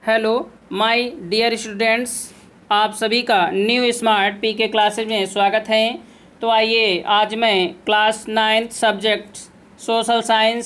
Hello my dear students, आप सभी का न्यू स्मार्ट पीके क्लासेज में स्वागत है। तो आइए आज मैं class 9th subject social science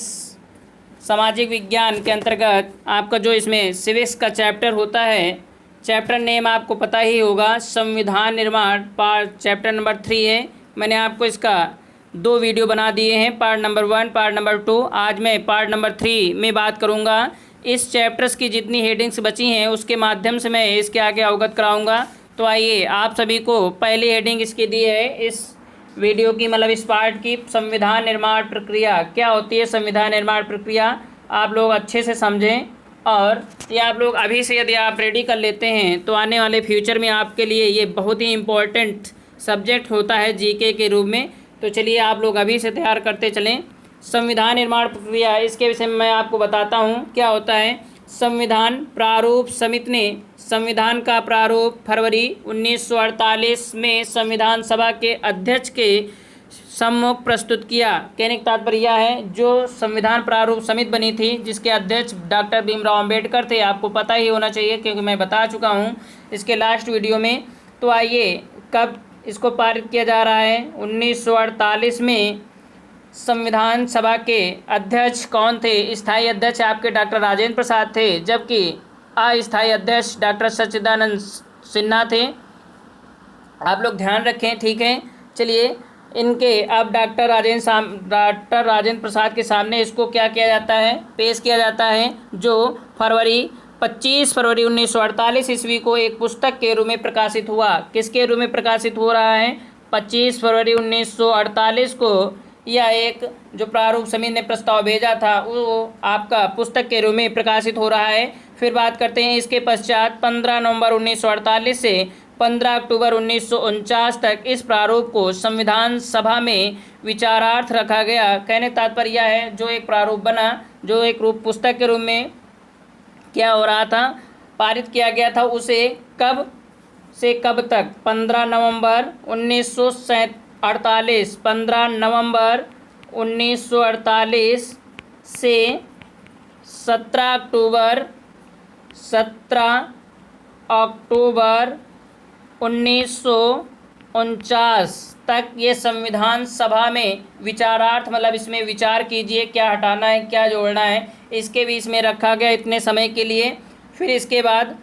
सामाजिक विज्ञान के अंतर्गत आपका जो इसमें सिविक्स का चैप्टर होता है, चैप्टर नेम आपको पता ही होगा, संविधान निर्माण पार्ट चैप्टर नंबर 3 है। मैंने आपको इसका 2 वीडियो बना दिए हैं, पार्ट नंबर 1 पार्ट नंबर 2। आज मैं पार्ट नंबर 3 में बात करूंगा। इस चैप्टर्स की जितनी हेडिंग्स बची हैं उसके माध्यम से मैं इसके आगे अवगत कराऊंगा। तो आइए आप सभी को पहली हेडिंग इसकी दी है इस वीडियो की, मतलब इस पार्ट की, संविधान निर्माण प्रक्रिया क्या होती है। संविधान निर्माण प्रक्रिया आप लोग अच्छे से समझें, और ये आप लोग अभी से यदि आप रेडी कर लेते हैं तो आने वाले फ्यूचर में आपके लिए ये बहुत ही इम्पोर्टेंट सब्जेक्ट होता है जीके के रूप में। तो चलिए आप लोग अभी से तैयार करते चलें। संविधान निर्माण प्रक्रिया, इसके विषय में मैं आपको बताता हूँ क्या होता है। संविधान प्रारूप समिति ने संविधान का प्रारूप फरवरी 1948 में संविधान सभा के अध्यक्ष के सम्मुख प्रस्तुत किया। कहने का तात्पर्य यह है, जो संविधान प्रारूप समिति बनी थी जिसके अध्यक्ष डॉक्टर भीमराव अंबेडकर थे, आपको पता ही होना चाहिए क्योंकि मैं बता चुका हूँ इसके लास्ट वीडियो में। तो आइए कब इसको पारित किया जा रहा है। 1948 में संविधान सभा के अध्यक्ष कौन थे। स्थायी अध्यक्ष आपके डॉक्टर राजेंद्र प्रसाद थे, जबकि अस्थायी अध्यक्ष डॉक्टर सच्चिदानंद सिन्हा थे। आप लोग ध्यान रखें, ठीक है। चलिए इनके अब डॉक्टर राजेंद्र प्रसाद के सामने इसको क्या किया जाता है, पेश किया जाता है, जो 25 फरवरी 1948 ईस्वी को एक पुस्तक के रूप में प्रकाशित हुआ। किसके रूप में प्रकाशित हो रहा है? 25 फरवरी 1948 को यह एक जो प्रारूप समिति ने प्रस्ताव भेजा था वो आपका पुस्तक के रूप में प्रकाशित हो रहा है। फिर बात करते हैं इसके पश्चात 15 नवंबर 1948 से 15 अक्टूबर 1949 तक इस प्रारूप को संविधान सभा में विचारार्थ रखा गया। कहने तात्पर्य यह है, जो एक प्रारूप बना, जो एक रूप पुस्तक के रूप में क्या हो रहा था, पारित किया गया था, उसे कब से कब तक? 15 नवंबर 1948, 15 नवंबर 1948 से 17 अक्टूबर 1949 तक ये संविधान सभा में विचारार्थ, मतलब इसमें विचार कीजिए क्या हटाना है क्या जोड़ना है, इसके बीच में रखा गया इतने समय के लिए। फिर इसके बाद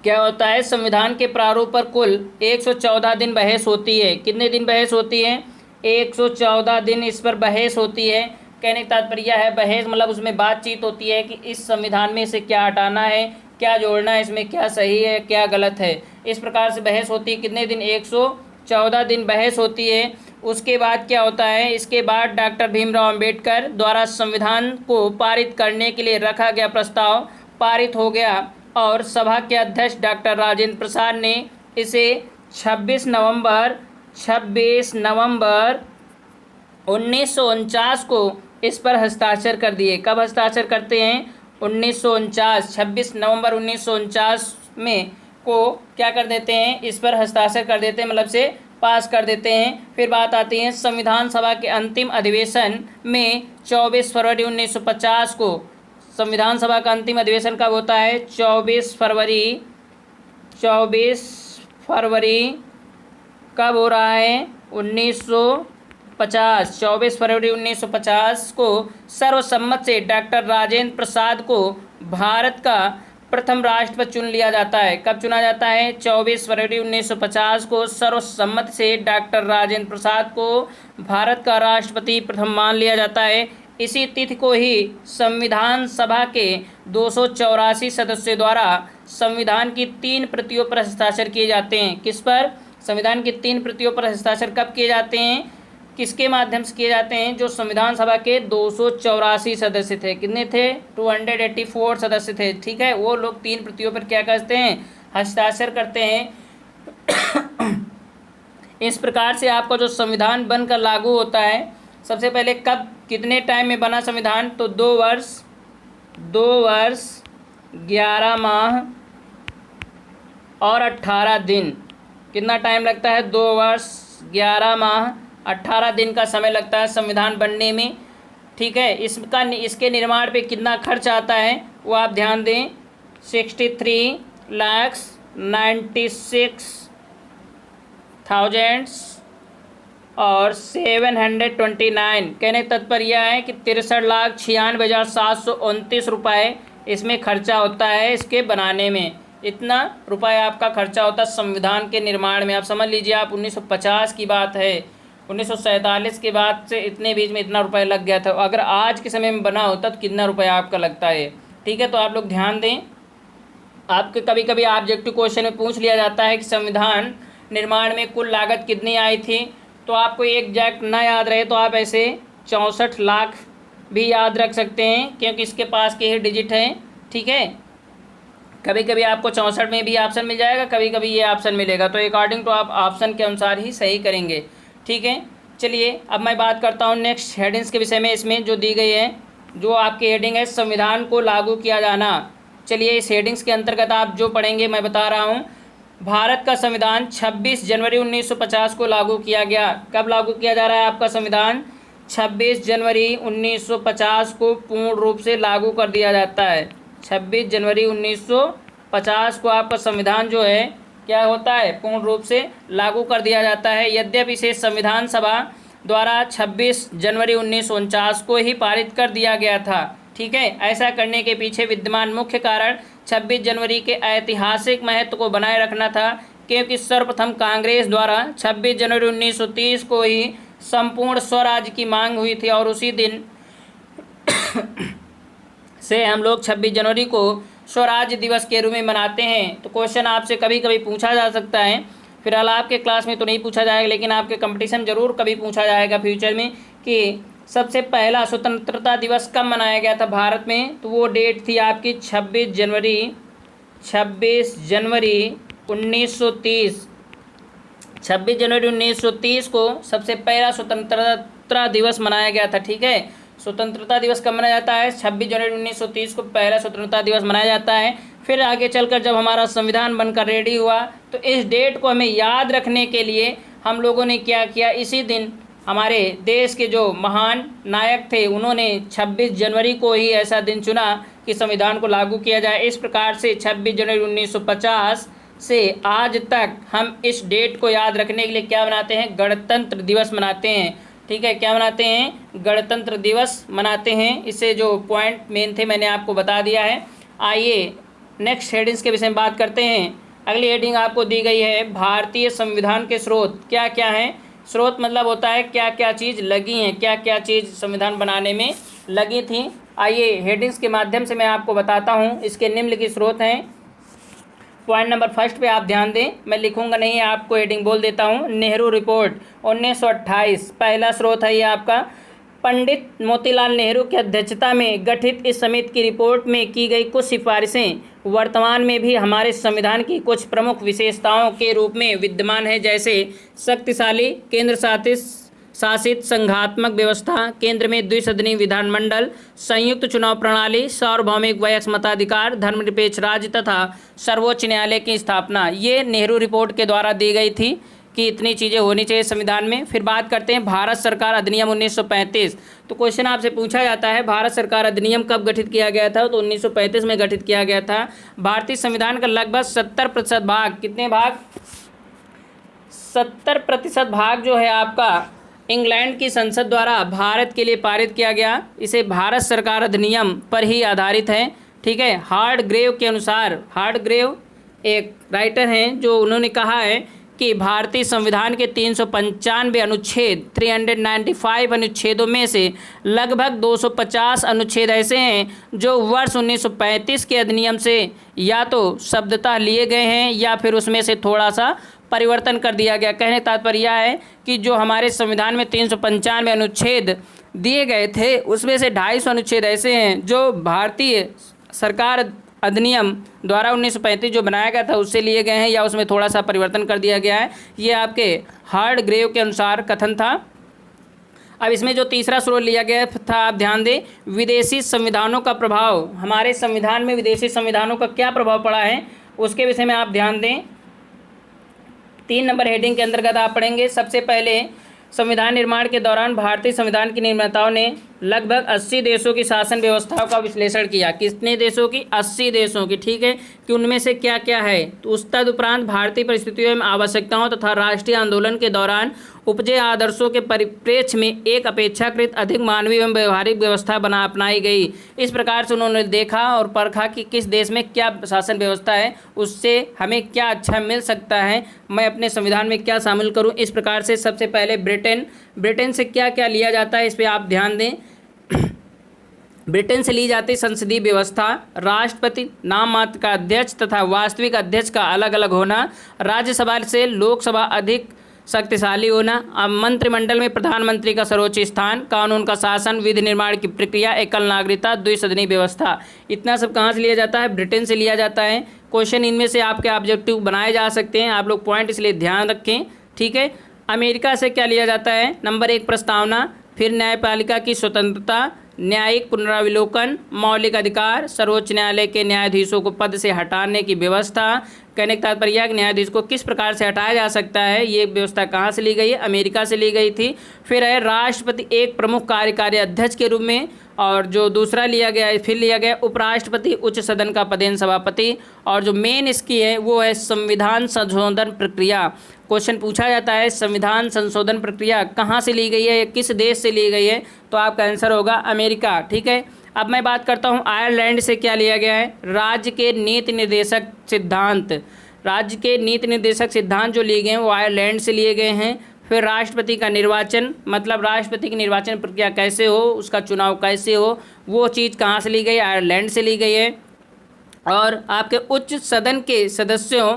क्या होता है, संविधान के प्रारूप पर कुल 114 दिन बहस होती है। कितने दिन बहस होती है? 114 दिन इस पर बहस होती है। कहने का तात्पर्य है, बहस मतलब उसमें बातचीत होती है कि इस संविधान में से क्या हटाना है क्या जोड़ना है, इसमें क्या सही है क्या गलत है। इस प्रकार से बहस होती है। कितने दिन? 114 दिन बहस होती है। उसके बाद क्या होता है, इसके बाद डॉक्टर भीमराव अंबेडकर द्वारा संविधान को पारित करने के लिए रखा गया प्रस्ताव पारित हो गया, और सभा के अध्यक्ष डॉक्टर राजेंद्र प्रसाद ने इसे 26 नवंबर 1949 को इस पर हस्ताक्षर कर दिए। कब हस्ताक्षर करते हैं? 1949, 26 नवंबर 1949 में को क्या कर देते हैं, इस पर हस्ताक्षर कर देते हैं, मतलब से पास कर देते हैं। फिर बात आती है संविधान सभा के अंतिम अधिवेशन में 24 फरवरी 1950 को। संविधान सभा का अंतिम अधिवेशन कब होता है? 24 फरवरी कब हो रहा है? 1950, 24 फरवरी 1950 को सर्वसम्मत से डॉक्टर राजेंद्र प्रसाद को भारत का प्रथम राष्ट्रपति चुन लिया जाता है। कब चुना जाता है? 24 फरवरी 1950 को सर्वसम्मत से डॉक्टर राजेंद्र प्रसाद को भारत का राष्ट्रपति प्रथम मान लिया जाता है। इसी तिथि को ही संविधान सभा के 284 सदस्यों द्वारा संविधान की 3 प्रतियों पर हस्ताक्षर किए जाते हैं। किस पर? संविधान की 3 प्रतियों पर हस्ताक्षर कब किए जाते हैं, किसके माध्यम से किए जाते हैं? जो संविधान सभा के 284 सदस्य थे। कितने थे? 284 सदस्य थे, ठीक है। वो लोग 3 प्रतियों पर क्या करते हैं? हस्ताक्षर करते हैं। इस प्रकार से आपका जो संविधान बनकर लागू होता है, सबसे पहले कब कितने टाइम में बना संविधान? तो 2 वर्ष 11 माह और 18 दिन। कितना टाइम लगता है? 2 वर्ष 11 माह 18 दिन का समय लगता है संविधान बनने में। ठीक है। इसके निर्माण पे कितना खर्च आता है वो आप ध्यान दें 63,96,000 और 729। कहने तात्पर्य यह है कि 63,96,729 रुपये इसमें खर्चा होता है इसके बनाने में। इतना रुपये आपका खर्चा होता है संविधान के निर्माण में। आप समझ लीजिए, आप 1950 की बात है, 1947 के बाद से इतने बीच में इतना रुपये लग गया था। अगर आज के समय में बना होता तो कितना रुपया आपका लगता है। ठीक है, तो आप लोग ध्यान दें। आपके कभी कभी ऑब्जेक्टिव क्वेश्चन में पूछ लिया जाता है कि संविधान निर्माण में कुल लागत कितनी आई थी। तो आपको एग्जैक्ट ना याद रहे तो आप ऐसे 64 लाख भी याद रख सकते हैं, क्योंकि इसके पास के ही डिजिट हैं। ठीक है, कभी कभी आपको 64 में भी ऑप्शन मिल जाएगा, कभी कभी ये ऑप्शन मिलेगा। तो अकॉर्डिंग टू आप ऑप्शन के अनुसार ही सही करेंगे। ठीक है, चलिए अब मैं बात करता हूँ नेक्स्ट हेडिंग्स के विषय में। इसमें जो दी गई है, जो आपकी हेडिंग है संविधान को लागू किया जाना। चलिए इस हेडिंग्स के अंतर्गत आप जो पढ़ेंगे मैं बता रहा हूँ। भारत का संविधान 26 जनवरी 1950 को लागू किया गया। कब लागू किया जा रहा है आपका संविधान? 26 जनवरी 1950 को पूर्ण रूप से लागू कर दिया जाता है। 26 जनवरी 1950 को आपका संविधान जो है क्या होता है, पूर्ण रूप से लागू कर दिया जाता है। यद्यपि इसे संविधान सभा द्वारा 26 जनवरी 1949 को ही पारित कर दिया गया था। ठीक है, ऐसा करने के पीछे विद्यमान मुख्य कारण 26 जनवरी के ऐतिहासिक महत्व को बनाए रखना था, क्योंकि सर्वप्रथम कांग्रेस द्वारा 26 जनवरी 1930 को ही संपूर्ण स्वराज्य की मांग हुई थी और उसी दिन से हम लोग 26 जनवरी को स्वराज्य दिवस के रूप में मनाते हैं। तो क्वेश्चन आपसे कभी कभी पूछा जा सकता है, फिलहाल आपके क्लास में तो नहीं पूछा जाएगा, लेकिन आपके कंपटीशन जरूर कभी पूछा जाएगा फ्यूचर में कि सबसे पहला स्वतंत्रता दिवस कब मनाया गया था भारत में। तो वो डेट थी आपकी 26 जनवरी 1930। 26 जनवरी 1930 को सबसे पहला स्वतंत्रता दिवस मनाया गया था। ठीक है, स्वतंत्रता दिवस कब मनाया जाता है? 26 जनवरी 1930 को पहला स्वतंत्रता दिवस मनाया जाता है। फिर आगे चलकर जब हमारा संविधान बनकर रेडी हुआ तो इस डेट को हमें याद रखने के लिए हम लोगों ने क्या किया, इसी दिन हमारे देश के जो महान नायक थे उन्होंने 26 जनवरी को ही ऐसा दिन चुना कि संविधान को लागू किया जाए। इस प्रकार से 26 जनवरी 1950 से आज तक हम इस डेट को याद रखने के लिए क्या मनाते हैं? गणतंत्र दिवस मनाते हैं। ठीक है, क्या मनाते हैं? गणतंत्र दिवस मनाते हैं। इससे जो पॉइंट मेन थे मैंने आपको बता दिया है। आइए नेक्स्ट हेडिंग्स के विषय में बात करते हैं। अगली हेडिंग आपको दी गई है भारतीय संविधान के स्रोत क्या क्या हैं। स्रोत मतलब होता है क्या क्या चीज़ लगी हैं, क्या क्या चीज़ संविधान बनाने में लगी थी। आइए हेडिंग्स के माध्यम से मैं आपको बताता हूँ। इसके निम्नलिखित स्रोत हैं। पॉइंट नंबर फर्स्ट पे आप ध्यान दें, मैं लिखूंगा नहीं, आपको हेडिंग बोल देता हूँ। नेहरू रिपोर्ट 1928 पहला स्रोत है ये आपका। पंडित मोतीलाल नेहरू की अध्यक्षता में गठित इस समिति की रिपोर्ट में की गई कुछ सिफारिशें वर्तमान में भी हमारे संविधान की कुछ प्रमुख विशेषताओं के रूप में विद्यमान है, जैसे शक्तिशाली केंद्र शासित संघात्मक व्यवस्था, केंद्र में द्विसदनीय विधानमंडल, संयुक्त चुनाव प्रणाली, सार्वभौमिक वयस्क मताधिकार, धर्मनिरपेक्ष राज्य तथा सर्वोच्च न्यायालय की स्थापना। ये नेहरू रिपोर्ट के द्वारा दी गई थी कि इतनी चीज़ें होनी चाहिए संविधान में। फिर बात करते हैं भारत सरकार अधिनियम 1935। तो क्वेश्चन आपसे पूछा जाता है भारत सरकार अधिनियम कब गठित किया गया था? तो 1935 में गठित किया गया था। भारतीय संविधान का लगभग 70% भाग, कितने भाग? 70% भाग जो है आपका इंग्लैंड की संसद द्वारा भारत के लिए पारित किया गया। इसे भारत सरकार अधिनियम पर ही आधारित है। ठीक है, हार्डग्रेव के अनुसार, हार्डग्रेव एक राइटर हैं जो उन्होंने कहा है कि भारतीय संविधान के 395 अनुच्छेद 395 अनुच्छेदों में से लगभग 250 अनुच्छेद ऐसे हैं जो वर्ष 1935 के अधिनियम से या तो शब्दतः लिए गए हैं या फिर उसमें से थोड़ा सा परिवर्तन कर दिया गया। कहने तात्पर्य यह है कि जो हमारे संविधान में 395 अनुच्छेद दिए गए थे उसमें से 250 अनुच्छेद ऐसे हैं जो भारतीय सरकार अधिनियम द्वारा 1935 जो बनाया गया था उससे लिए गए हैं या उसमें थोड़ा सा परिवर्तन कर दिया गया है। ये आपके हार्डग्रेव के अनुसार कथन था। अब इसमें जो तीसरा स्रोत लिया गया था आप ध्यान दें, विदेशी संविधानों का प्रभाव। हमारे संविधान में विदेशी संविधानों का क्या प्रभाव पड़ा है उसके विषय में आप ध्यान दें। 3 नंबर हेडिंग के अंतर्गत आप पढ़ेंगे। सबसे पहले संविधान निर्माण के दौरान भारतीय संविधान के निर्माताओं ने लगभग 80 देशों की शासन व्यवस्थाओं का विश्लेषण किया। कितने देशों की? 80 देशों की। ठीक है, कि उनमें से क्या क्या है। तो उस तदुपरांत भारतीय परिस्थितियों में आवश्यकताओं तथा राष्ट्रीय आंदोलन के दौरान उपजे आदर्शों के परिप्रेक्ष्य में एक अपेक्षाकृत अधिक मानवीय एवं व्यवहारिक व्यवस्था अपनाई गई। इस प्रकार से उन्होंने देखा और परखा कि किस देश में क्या शासन व्यवस्था है, उससे हमें क्या अच्छा मिल सकता है, मैं अपने संविधान में क्या शामिल करूं। इस प्रकार से सबसे पहले ब्रिटेन से क्या क्या लिया जाता है, इस पर आप ध्यान दें। ब्रिटेन से ली जाती संसदीय व्यवस्था, राष्ट्रपति नाम मात्र का अध्यक्ष तथा वास्तविक अध्यक्ष का अलग अलग होना, राज्यसभा से लोकसभा अधिक शक्तिशाली होना, अब मंत्रिमंडल में प्रधानमंत्री का सर्वोच्च स्थान, कानून का शासन, विधि निर्माण की प्रक्रिया, एकल नागरिकता, द्विसदनीय व्यवस्था। इतना सब कहाँ से लिया जाता है? ब्रिटेन से लिया जाता है। क्वेश्चन इनमें से आपके ऑब्जेक्टिव बनाए जा सकते हैं, आप लोग पॉइंट इसलिए ध्यान रखें। ठीक है, अमेरिका से क्या लिया जाता है? नंबर 1 प्रस्तावना, फिर न्यायपालिका की स्वतंत्रता, न्यायिक पुनरावलोकन, मौलिक अधिकार, सर्वोच्च न्यायालय के न्यायाधीशों को पद से हटाने की व्यवस्था। कहने का तात्पर्य है कि न्यायाधीश को किस प्रकार से हटाया जा सकता है, ये व्यवस्था कहाँ से ली गई है? अमेरिका से ली गई थी। फिर है राष्ट्रपति एक प्रमुख कार्यकारी अध्यक्ष के रूप में, और जो दूसरा लिया गया है, फिर लिया गया उपराष्ट्रपति उच्च सदन का पदेन सभापति, और जो मेन इसकी है वो है संविधान संशोधन प्रक्रिया। क्वेश्चन पूछा जाता है संविधान संशोधन प्रक्रिया कहाँ से ली गई है, किस देश से ली गई है, तो आपका आंसर होगा अमेरिका। ठीक है, अब मैं बात करता हूँ आयरलैंड से क्या लिया गया है। राज्य के नीति निर्देशक सिद्धांत, राज्य के नीति निर्देशक सिद्धांत जो लिए गए हैं वो आयरलैंड से लिए गए हैं। फिर राष्ट्रपति का निर्वाचन, मतलब राष्ट्रपति की निर्वाचन प्रक्रिया कैसे हो, उसका चुनाव कैसे हो, वो चीज़ कहाँ से ली गई? आयरलैंड से ली गई है। और आपके उच्च सदन के सदस्यों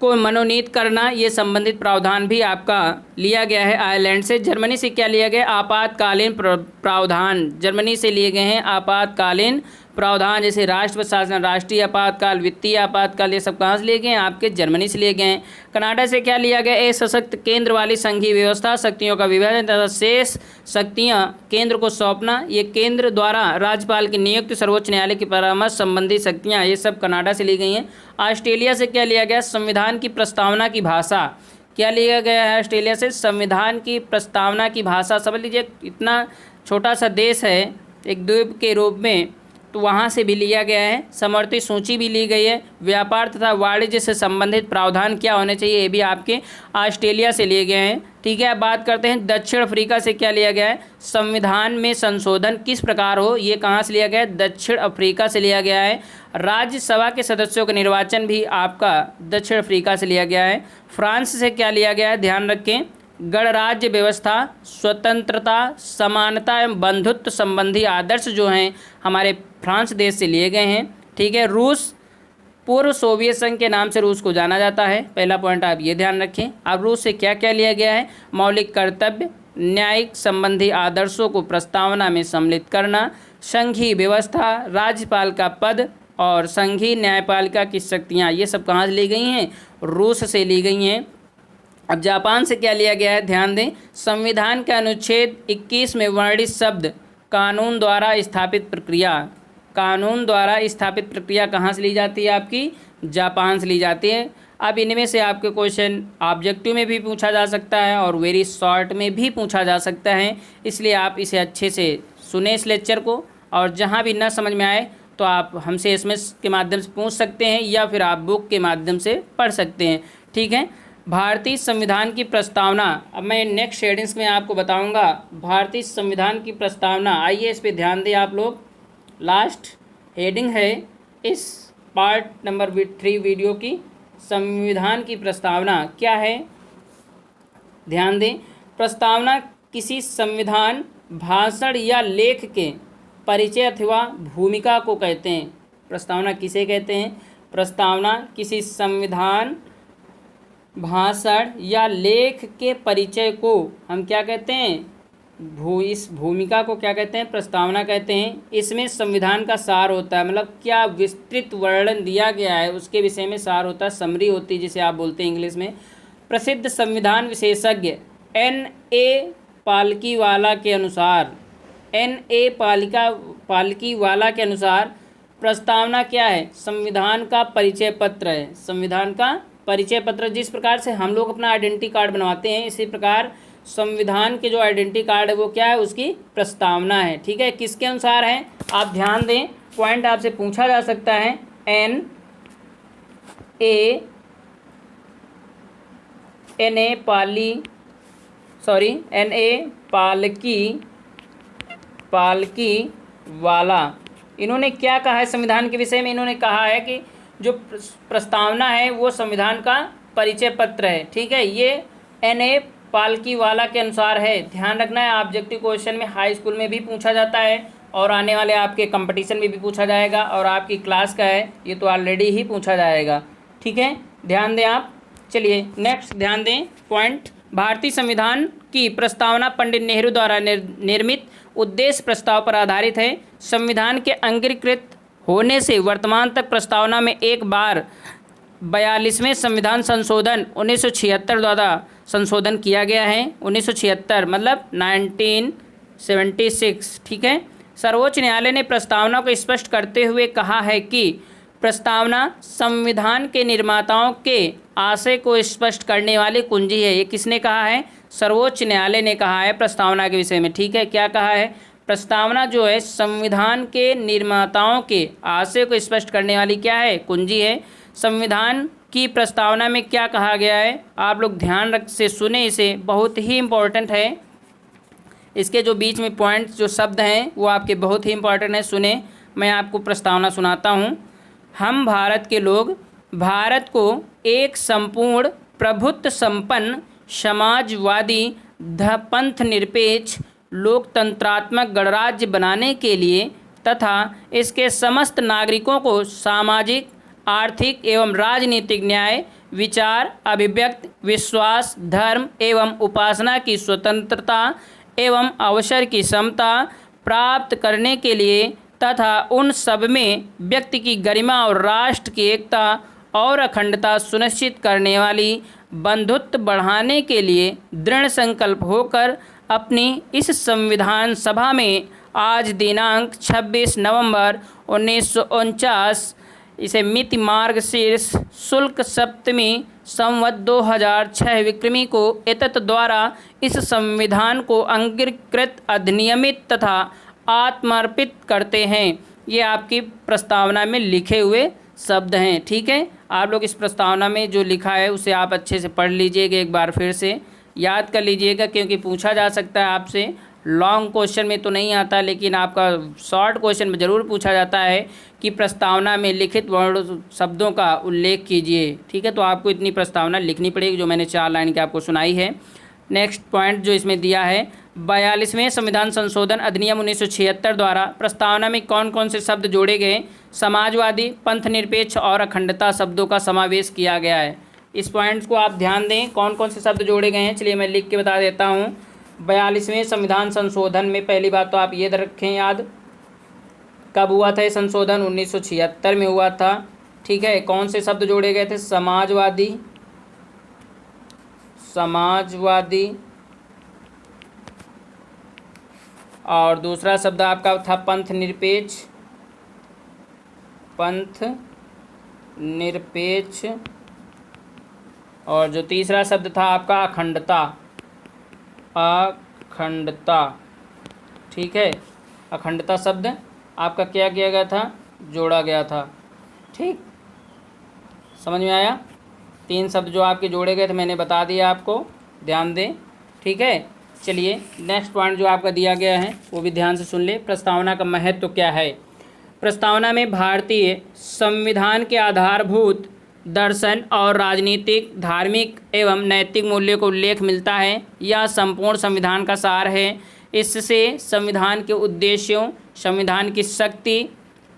को मनोनीत करना, ये संबंधित प्रावधान भी आपका लिया गया है आयरलैंड से। जर्मनी से क्या लिया गया? आपातकालीन प्रावधान, जर्मनी से लिए गए हैं आपातकालीन प्रावधान, जैसे राष्ट्रपति शासन, राष्ट्रीय आपातकाल, वित्तीय आपातकाल, ये सब कहाँ से लिए गए हैं? आपके जर्मनी से लिए गए हैं। कनाडा से क्या लिया गया? एक सशक्त केंद्र वाली संघीय व्यवस्था, शक्तियों का विभाजन तथा शेष शक्तियाँ केंद्र को सौंपना, ये केंद्र द्वारा राज्यपाल की नियुक्ति, सर्वोच्च न्यायालय की परामर्श संबंधी शक्तियाँ, ये सब कनाडा से ली गई हैं। ऑस्ट्रेलिया से क्या लिया गया? संविधान की प्रस्तावना की भाषा। क्या लिया गया है ऑस्ट्रेलिया से? संविधान की प्रस्तावना की भाषा। समझ लीजिए इतना छोटा सा देश है, एक द्वीप के रूप में, तो वहाँ से भी लिया गया है। समवर्ती सूची भी ली गई है। व्यापार तथा वाणिज्य से संबंधित प्रावधान क्या होने चाहिए, ये भी आपके ऑस्ट्रेलिया से लिए गए हैं। ठीक है, अब बात करते हैं दक्षिण अफ्रीका से क्या लिया गया है। संविधान में संशोधन किस प्रकार हो, ये कहाँ से लिया गया है? दक्षिण अफ्रीका से लिया गया है। राज्यसभा के सदस्यों का निर्वाचन भी आपका दक्षिण अफ्रीका से लिया गया है। फ्रांस से क्या लिया गया है, ध्यान रखें, गणराज्य व्यवस्था, स्वतंत्रता, समानता एवं बंधुत्व संबंधी आदर्श जो हैं हमारे फ्रांस देश से लिए गए हैं। ठीक है, रूस, पूर्व सोवियत संघ के नाम से रूस को जाना जाता है, पहला पॉइंट आप ये ध्यान रखें। अब रूस से क्या क्या लिया गया है? मौलिक कर्तव्य, न्यायिक संबंधी आदर्शों को प्रस्तावना में सम्मिलित करना, संघीय व्यवस्था, राज्यपाल का पद और संघीय न्यायपालिका की शक्तियाँ, ये सब कहाँ से ली गई हैं? रूस से ली गई हैं। अब जापान से क्या लिया गया है, ध्यान दें, संविधान के अनुच्छेद 21 में वर्णित शब्द कानून द्वारा स्थापित प्रक्रिया, कानून द्वारा स्थापित प्रक्रिया कहाँ से ली जाती है? आपकी जापान से ली जाती है। अब इनमें से आपके क्वेश्चन ऑब्जेक्टिव में भी पूछा जा सकता है और वेरी शॉर्ट में भी पूछा जा सकता है, इसलिए आप इसे अच्छे से सुने इस लेक्चर को, और जहाँ भी ना समझ में आए तो आप हमसे SMS के माध्यम से पूछ सकते हैं या फिर आप बुक के माध्यम से पढ़ सकते हैं। ठीक है, भारतीय संविधान की प्रस्तावना, अब मैं नेक्स्ट हेडिंग्स में आपको बताऊंगा भारतीय संविधान की प्रस्तावना। आइए इस पे ध्यान दें आप लोग। लास्ट हेडिंग है इस पार्ट नंबर 3 वीडियो की, संविधान की प्रस्तावना क्या है, ध्यान दें। प्रस्तावना किसी संविधान, भाषण या लेख के परिचय अथवा भूमिका को कहते हैं। प्रस्तावना किसे कहते हैं? प्रस्तावना किसी संविधान, भाषण या लेख के परिचय को हम क्या कहते हैं? इस भूमिका को क्या कहते हैं? प्रस्तावना कहते हैं। इसमें संविधान का सार होता है, मतलब क्या विस्तृत वर्णन दिया गया है उसके विषय में सार होता है, समरी होती है जिसे आप बोलते हैं इंग्लिश में। प्रसिद्ध संविधान विशेषज्ञ N.A. पालकीवाला के अनुसार, N.A. पालकीवाला के अनुसार प्रस्तावना क्या है? संविधान का परिचय पत्र है। संविधान का परिचय पत्र, जिस प्रकार से हम लोग अपना आइडेंटिटी कार्ड बनवाते हैं, इसी प्रकार संविधान के जो आइडेंटिटी कार्ड है वो क्या है, उसकी प्रस्तावना है। ठीक है, किसके अनुसार है, आप ध्यान दें, पॉइंट आपसे पूछा जा सकता है। एन ए पालकी वाला, इन्होंने क्या कहा है संविधान के विषय में, इन्होंने कहा है कि जो प्रस्तावना है वो संविधान का परिचय पत्र है। ठीक है, ये एन.ए. पालकी वाला के अनुसार है। ध्यान रखना है, ऑब्जेक्टिव क्वेश्चन में हाई स्कूल में भी पूछा जाता है और आने वाले आपके कंपटीशन में भी पूछा जाएगा, और आपकी क्लास का है ये तो ऑलरेडी ही पूछा जाएगा। ठीक है, ध्यान दें आप। चलिए नेक्स्ट ध्यान दें पॉइंट, भारतीय संविधान की प्रस्तावना पंडित नेहरू द्वारा निर्मित उद्देश्य प्रस्ताव पर आधारित है। संविधान के अंगीकृत होने से वर्तमान तक प्रस्तावना में एक बार 42वें संविधान संशोधन 1976 द्वारा संशोधन किया गया है। 1976 मतलब 1976। ठीक है, सर्वोच्च न्यायालय ने प्रस्तावना को स्पष्ट करते हुए कहा है कि प्रस्तावना संविधान के निर्माताओं के आशय को स्पष्ट करने वाली कुंजी है। ये किसने कहा है, सर्वोच्च न्यायालय ने कहा है प्रस्तावना के विषय में। ठीक है, क्या कहा है, प्रस्तावना जो है संविधान के निर्माताओं के आशय को स्पष्ट करने वाली क्या है, कुंजी है। संविधान की प्रस्तावना में क्या कहा गया है, आप लोग ध्यान रख से सुने, इसे बहुत ही इम्पोर्टेंट है। इसके जो बीच में पॉइंट्स जो शब्द हैं वो आपके बहुत ही इम्पोर्टेंट है, सुने। मैं आपको प्रस्तावना सुनाता हूँ। हम भारत के लोग भारत को एक संपूर्ण प्रभुत्व संपन्न समाजवादी पंथ निरपेक्ष लोकतंत्रात्मक गणराज्य बनाने के लिए तथा इसके समस्त नागरिकों को सामाजिक आर्थिक एवं राजनीतिक न्याय विचार अभिव्यक्ति विश्वास धर्म एवं उपासना की स्वतंत्रता एवं अवसर की समता प्राप्त करने के लिए तथा उन सब में व्यक्ति की गरिमा और राष्ट्र की एकता और अखंडता सुनिश्चित करने वाली बंधुत्व बढ़ाने के लिए दृढ़ संकल्प होकर अपनी इस संविधान सभा में आज दिनांक 26 नवंबर 1949 इसे मिति मार्गशीर्ष शुक्ल सप्तमी संवत 2006 विक्रमी को एतत् द्वारा इस संविधान को अंगीकृत अधिनियमित तथा आत्मर्पित करते हैं। ये आपकी प्रस्तावना में लिखे हुए शब्द हैं। ठीक है, आप लोग इस प्रस्तावना में जो लिखा है उसे आप अच्छे से पढ़ लीजिएगा, एक बार फिर से याद कर लीजिएगा, क्योंकि पूछा जा सकता है आपसे। लॉन्ग क्वेश्चन में तो नहीं आता, लेकिन आपका शॉर्ट क्वेश्चन में ज़रूर पूछा जाता है कि प्रस्तावना में लिखित वर्ण शब्दों का उल्लेख कीजिए। ठीक है, तो आपको इतनी प्रस्तावना लिखनी पड़ेगी जो मैंने 4 लाइन की आपको सुनाई है। नेक्स्ट पॉइंट जो इसमें दिया है, 42वें संविधान संशोधन अधिनियम 1976 द्वारा प्रस्तावना में कौन कौन से शब्द जोड़े गए, समाजवादी पंथ निरपेक्ष और अखंडता शब्दों का समावेश किया गया है। इस पॉइंट्स को आप ध्यान दें, कौन कौन से शब्द जोड़े गए हैं। चलिए मैं लिख के बता देता हूँ। 42वें संविधान संशोधन में पहली बात तो आप ये रखें याद, कब हुआ था ये संशोधन, 1976 में हुआ था। ठीक है, कौन से शब्द जोड़े गए थे, समाजवादी और दूसरा शब्द आपका था पंथ निरपेक्ष और जो तीसरा शब्द था आपका अखंडता। ठीक है, अखंडता शब्द आपका क्या किया गया था, जोड़ा गया था। ठीक, समझ में आया। 3 शब्द जो आपके जोड़े गए थे मैंने बता दिया आपको, ध्यान दें। ठीक है, चलिए नेक्स्ट पॉइंट जो आपका दिया गया है वो भी ध्यान से सुन ले। प्रस्तावना का महत्व क्या है। प्रस्तावना में भारतीय संविधान के आधारभूत दर्शन और राजनीतिक धार्मिक एवं नैतिक मूल्यों का उल्लेख मिलता है। यह संपूर्ण संविधान का सार है। इससे संविधान के उद्देश्यों, संविधान की शक्ति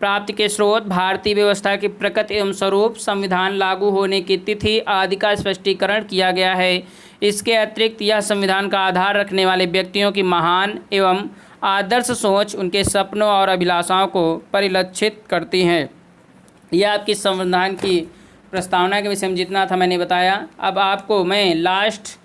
प्राप्ति के स्रोत, भारतीय व्यवस्था की प्रकृति एवं स्वरूप, संविधान लागू होने की तिथि आदि का स्पष्टीकरण किया गया है। इसके अतिरिक्त यह संविधान का आधार रखने वाले व्यक्तियों की महान एवं आदर्श सोच, उनके सपनों और अभिलाषाओं को परिलक्षित करती हैं। यह आपकी संविधान की प्रस्तावना के विषय में जितना था मैंने बताया। अब आपको मैं लास्ट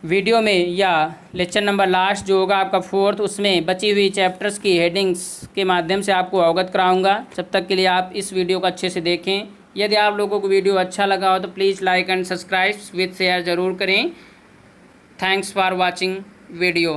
वीडियो में या लेक्चर नंबर लास्ट जो होगा आपका 4th, उसमें बची हुई चैप्टर्स की हेडिंग्स के माध्यम से आपको अवगत कराऊंगा। जब तक के लिए आप इस वीडियो को अच्छे से देखें। यदि आप लोगों को वीडियो अच्छा लगा हो तो please like and subscribe with share ज़रूर करें। Thanks for watching video.